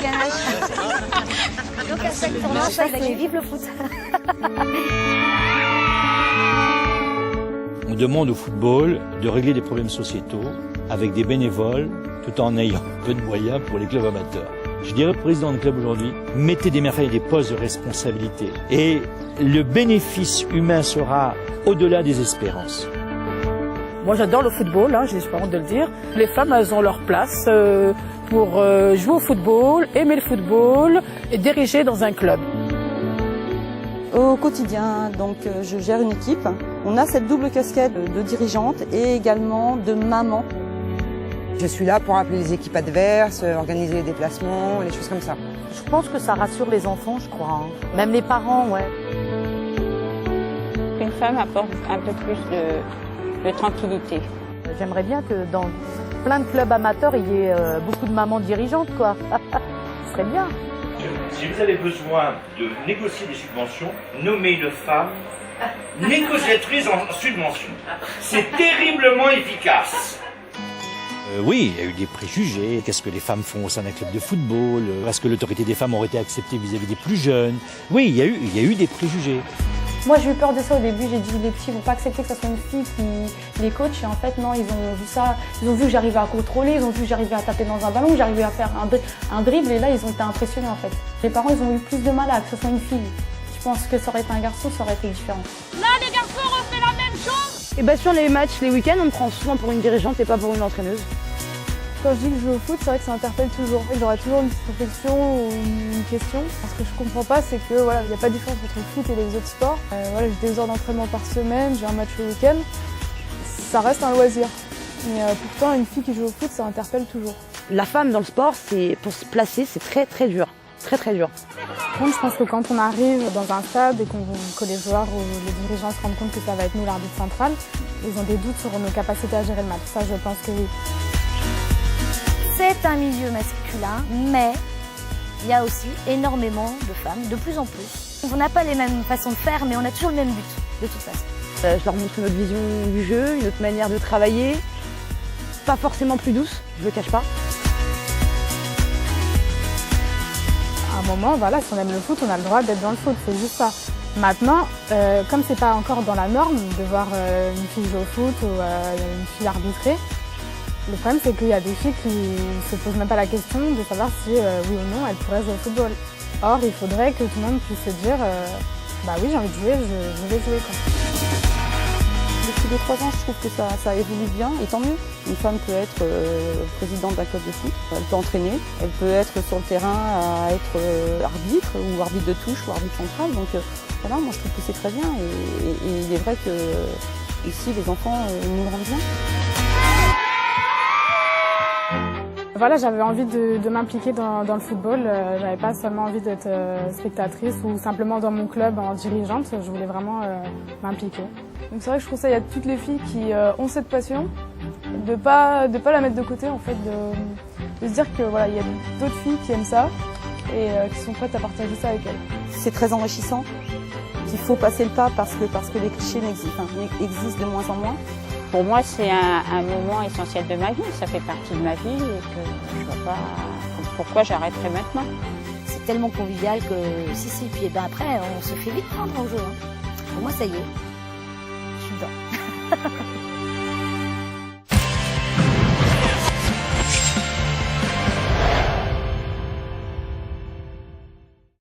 Moyen-Âge. Donc à chaque tournoi, ça, il a gagné. Vive le foot. On demande au football de régler des problèmes sociétaux avec des bénévoles tout en ayant peu de moyens pour les clubs amateurs. Je dirais, président de club aujourd'hui, mettez des merveilles et des postes de responsabilité et le bénéfice humain sera au-delà des espérances. Moi j'adore le football, j'ai pas honte de le dire. Les femmes elles ont leur place pour jouer au football, aimer le football et diriger dans un club. Au quotidien, donc je gère une équipe. On a cette double casquette de dirigeante et également de maman. Je suis là pour appeler les équipes adverses, organiser les déplacements, les choses comme ça. Je pense que ça rassure les enfants, je crois. Même les parents, ouais. Une femme apporte un peu plus de tranquillité. J'aimerais bien que dans plein de clubs amateurs, il y ait beaucoup de mamans dirigeantes, quoi. Ce serait bien. Si vous avez besoin de négocier des subventions, nommez une femme négociatrice en subvention. C'est terriblement efficace. Oui, il y a eu des préjugés. Qu'est-ce que les femmes font au sein d'un club de football? Est-ce que l'autorité des femmes aurait été acceptée vis-à-vis des plus jeunes? Oui, il y a eu des préjugés. Moi, j'ai eu peur de ça au début. J'ai dit les petits vont pas accepter que ce soit une fille qui les coach. Et en fait, non, ils ont vu ça. Ils ont vu que j'arrivais à contrôler. Ils ont vu que j'arrivais à taper dans un ballon, que j'arrivais à faire un dribble. Et là, ils ont été impressionnés en fait. Les parents, ils ont eu plus de mal à que ce soit une fille. Je pense que ça aurait été un garçon, ça aurait été différent. Là, les garçons, on refait la même chose. Et sur les matchs, les week-ends, on me prend souvent pour une dirigeante et pas pour une entraîneuse. Quand je dis que je joue au foot, c'est vrai que ça interpelle toujours. J'aurai toujours une petite réflexion ou une question. Ce que je comprends pas, c'est que voilà, il n'y a pas de différence entre le foot et les autres sports. J'ai 2 heures d'entraînement par semaine, j'ai un match le week-end. Ça reste un loisir. Mais pourtant, une fille qui joue au foot, ça interpelle toujours. La femme dans le sport, pour se placer, c'est très très dur. Très très dur. Par contre, je pense que quand on arrive dans un stade et que les joueurs ou les dirigeants se rendent compte que ça va être nous l'arbitre central, ils ont des doutes sur nos capacités à gérer le match. Ça, je pense que oui. C'est un milieu masculin, mais il y a aussi énormément de femmes, de plus en plus. On n'a pas les mêmes façons de faire, mais on a toujours le même but, de toute façon. Je leur montre une autre vision du jeu, une autre manière de travailler. Pas forcément plus douce, je le cache pas. À un moment, voilà, si on aime le foot, on a le droit d'être dans le foot, c'est juste ça. Maintenant, comme c'est pas encore dans la norme de voir une fille jouer au foot ou une fille arbitrer, le problème c'est qu'il y a des filles qui ne se posent même pas la question de savoir si oui ou non elles pourraient jouer au football. Or, il faudrait que tout le monde puisse se dire bah oui, j'ai envie de jouer, je vais jouer. Depuis 2-3 ans, je trouve que ça évolue bien, et tant mieux. Une femme peut être présidente d'un club de foot, elle peut entraîner, elle peut être sur le terrain à être arbitre, ou arbitre de touche, ou arbitre central. Donc voilà, moi je trouve que c'est très bien, et il est vrai que ici les enfants nous rendent bien. Voilà, j'avais envie de m'impliquer dans le football. J'avais pas seulement envie d'être spectatrice ou simplement dans mon club en dirigeante. Je voulais vraiment m'impliquer. Donc c'est vrai que je conseille à toutes les filles qui ont cette passion de pas la mettre de côté, en fait, de se dire que voilà, il y a d'autres filles qui aiment ça et qui sont prêtes à partager ça avec elles. C'est très enrichissant. Il faut passer le pas parce que les clichés existent de moins en moins. Pour moi, c'est un moment essentiel de ma vie. Ça fait partie de ma vie et que je ne vois pas pourquoi j'arrêterais maintenant. C'est tellement convivial que si, puis après, on se fait vite prendre au jeu. Pour moi, ça y est, je suis dedans.